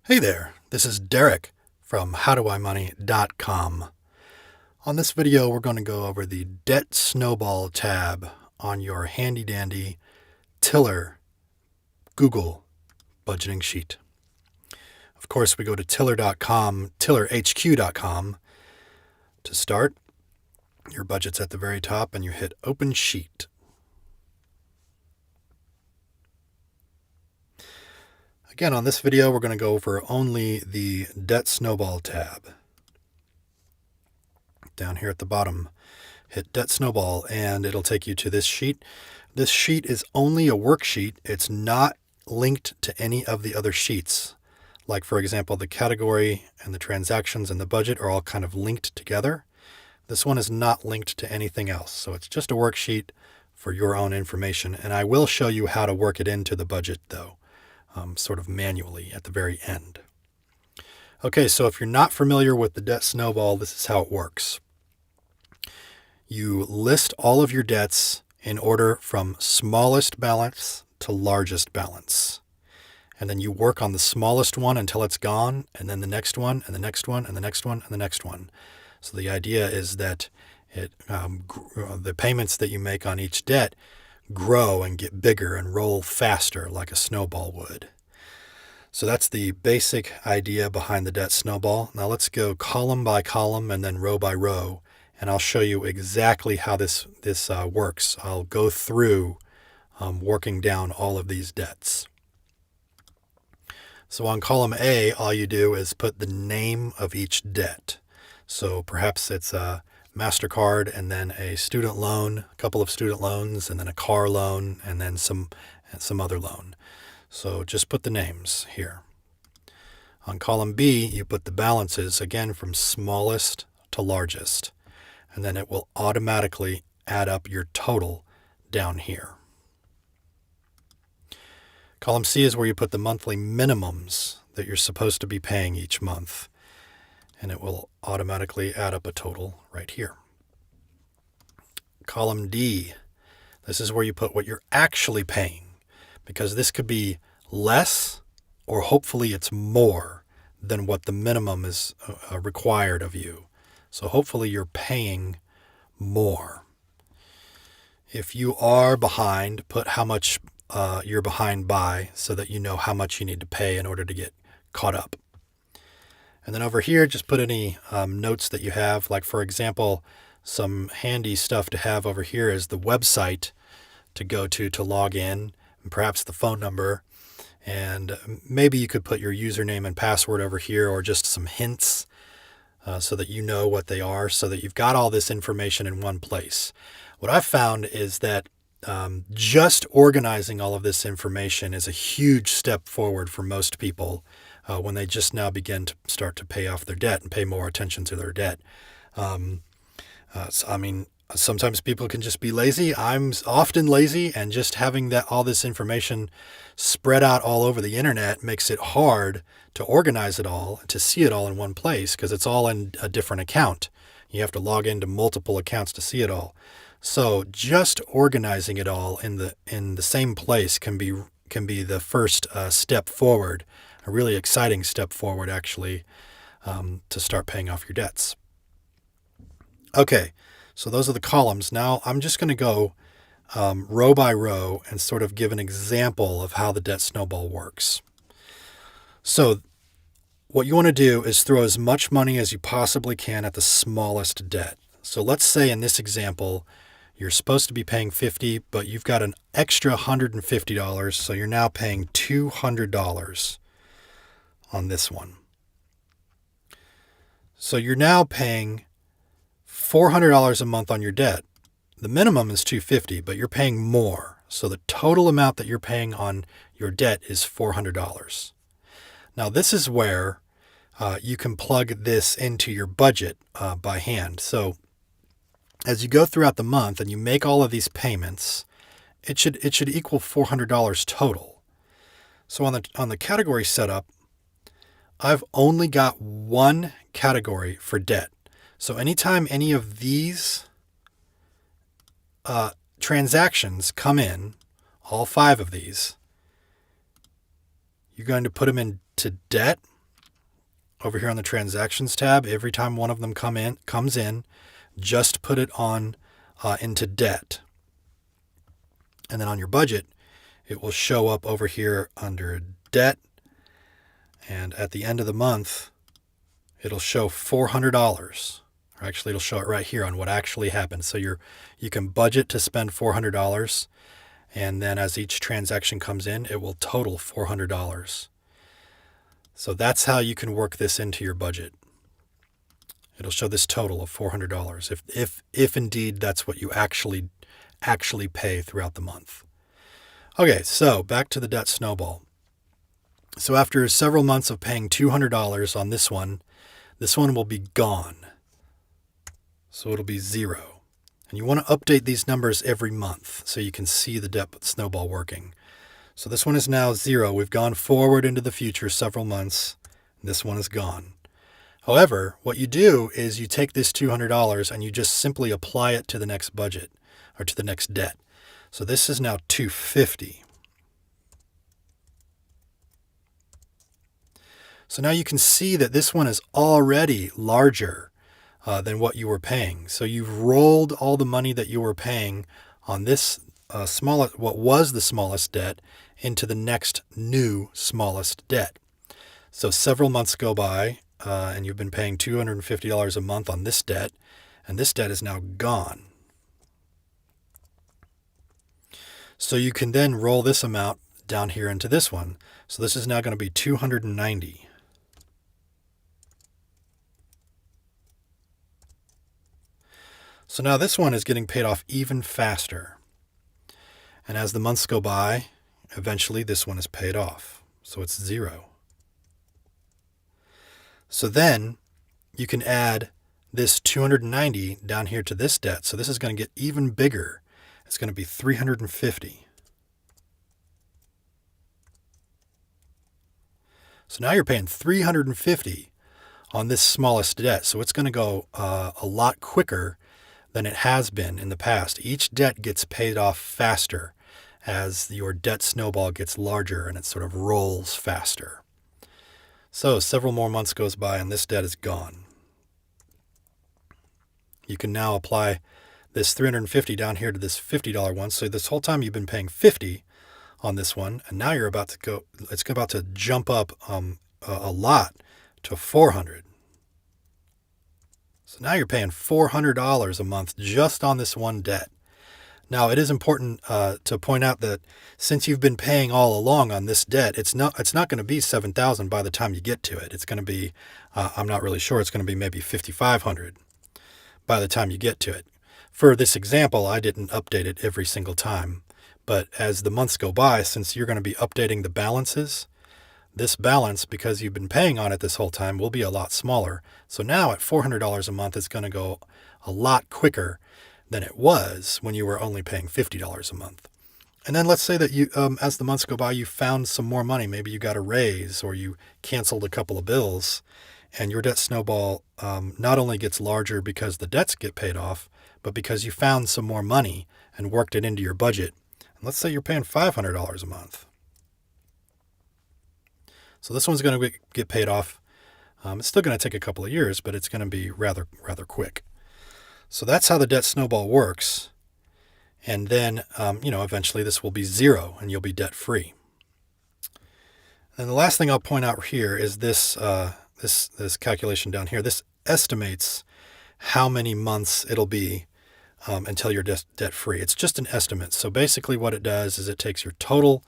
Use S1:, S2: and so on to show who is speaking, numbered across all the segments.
S1: Hey there, this is Derek from howdoimoney.com. On this video, we're going to go over the Debt Snowball tab on your handy-dandy Tiller Google budgeting sheet. Of course, we go to tillerhq.com to start. Your budget's at the very top and you hit Open Sheet. Again, on this video, we're going to go over only the Debt Snowball tab. Down here at the bottom, hit Debt Snowball, and it'll take you to this sheet. This sheet is only a worksheet. It's not linked to any of the other sheets. Like, for example, the category and the transactions and the budget are all kind of linked together. This one is not linked to anything else. So it's just a worksheet for your own information. And I will show you how to work it into the budget, though. Sort of manually at the very end. Okay, so if you're not familiar with the Debt Snowball, this is how it works. You list all of your debts in order from smallest balance to largest balance. And then you work on the smallest one until it's gone, and then the next one, and the next one, and the next one, and the next one. So the idea is that the payments that you make on each debt grow and get bigger and roll faster like a snowball would. So that's the basic idea behind the Debt Snowball. Now let's go column by column and then row by row, and I'll show you exactly how this works. I'll go through working down all of these debts. So on column A, all you do is put the name of each debt. So perhaps it's a MasterCard and then a student loan, a couple of student loans, and then a car loan, and then some other loan. So just put the names here. On column B, you put the balances, again from smallest to largest, and then it will automatically add up your total down here. Column C is where you put the monthly minimums that you're supposed to be paying each month, and it will automatically add up a total right here. Column D, this is where you put what you're actually paying, because this could be less or hopefully it's more than what the minimum is required of you. So hopefully you're paying more. If you are behind, put how much you're behind by so that you know how much you need to pay in order to get caught up. And then over here, just put any notes that you have. Like, for example, some handy stuff to have over here is the website to go to log in, and perhaps the phone number. And maybe you could put your username and password over here, or just some hints so that you know what they are, so that you've got all this information in one place. What I've found is that just organizing all of this information is a huge step forward for most people when they just now begin to start to pay off their debt and pay more attention to their debt. Sometimes people can just be lazy. I'm often lazy, and just having all this information spread out all over the internet makes it hard to organize it all, to see it all in one place, because it's all in a different account. You have to log into multiple accounts to see it all. So just organizing it all in the same place can be the first step forward, a really exciting step forward, actually, to start paying off your debts. Okay, so those are the columns. Now I'm just going to go row by row and sort of give an example of how the Debt Snowball works. So what you want to do is throw as much money as you possibly can at the smallest debt. So let's say in this example, you're supposed to be paying $50, but you've got an extra $150, so you're now paying $200 on this one. So you're now paying $400 a month on your debt. The minimum is $250, but you're paying more. So the total amount that you're paying on your debt is $400. Now this is where you can plug this into your budget by hand. So as you go throughout the month and you make all of these payments, it should equal $400 total. So on the category setup, I've only got one category for debt. So anytime any of these transactions come in, all 5 of these, you're going to put them into debt, over here on the transactions tab, every time one of them comes in, just put it on into debt. And then on your budget, it will show up over here under debt. And at the end of the month, it'll show $400. Or actually, it'll show it right here on what actually happened. So you can budget to spend $400. And then as each transaction comes in, it will total $400. So that's how you can work this into your budget. It'll show this total of $400 if indeed that's what you actually pay throughout the month. Okay, so back to the debt snowball. So after several months of paying $200 on this one will be gone. So it'll be 0. And you want to update these numbers every month so you can see the debt snowball working. So this one is now 0. We've gone forward into the future several months. This one is gone. However, what you do is you take this $200 and you just simply apply it to the next budget or to the next debt. So this is now $250. So now you can see that this one is already larger than what you were paying. So you've rolled all the money that you were paying on this what was the smallest debt into the next new smallest debt. So several months go by and you've been paying $250 a month on this debt, and this debt is now gone. So you can then roll this amount down here into this one. So this is now going to be $290. So now this one is getting paid off even faster. And as the months go by, eventually this one is paid off. So it's 0. So then you can add this $290 down here to this debt. So this is going to get even bigger. It's going to be $350. So now you're paying $350 on this smallest debt. So it's going to go a lot quicker than it has been in the past. Each debt gets paid off faster as your debt snowball gets larger and it sort of rolls faster. So several more months goes by and this debt is gone. You can now apply this $350 down here to this $50 one. So this whole time you've been paying $50 on this one, and now you're about to go, it's about to jump up a lot to $400. So now you're paying $400 a month just on this one debt. Now, it is important to point out that since you've been paying all along on this debt, it's not going to be $7,000 by the time you get to it. It's going to be, I'm not really sure, it's going to be maybe $5,500 by the time you get to it. For this example, I didn't update it every single time. But as the months go by, since you're going to be updating the balances, this balance, because you've been paying on it this whole time, will be a lot smaller. So now at $400 a month, it's going to go a lot quicker than it was when you were only paying $50 a month. And then let's say that you, as the months go by, you found some more money. Maybe you got a raise or you canceled a couple of bills, and your debt snowball not only gets larger because the debts get paid off, but because you found some more money and worked it into your budget. And let's say you're paying $500 a month. So this one's going to get paid off. It's still going to take a couple of years, but it's going to be rather quick. So that's how the debt snowball works. And then, eventually this will be 0 and you'll be debt free. And the last thing I'll point out here is this calculation down here. This estimates how many months it'll be until you're debt free. It's just an estimate. So basically what it does is it takes your total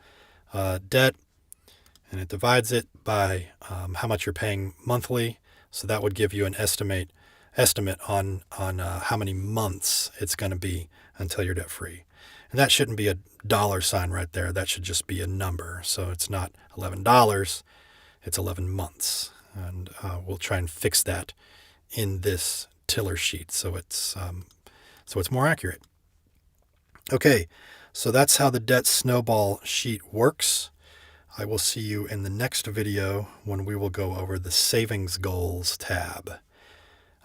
S1: debt and it divides it by how much you're paying monthly. So that would give you an estimate on how many months it's going to be until you're debt free. And that shouldn't be a dollar sign right there. That should just be a number. So it's not $11, it's 11 months. And we'll try and fix that in this tiller sheet so it's more accurate. Okay, so that's how the debt snowball sheet works. I will see you in the next video when we will go over the savings goals tab.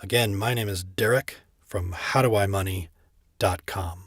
S1: Again, my name is Derek from howdoimoney.com.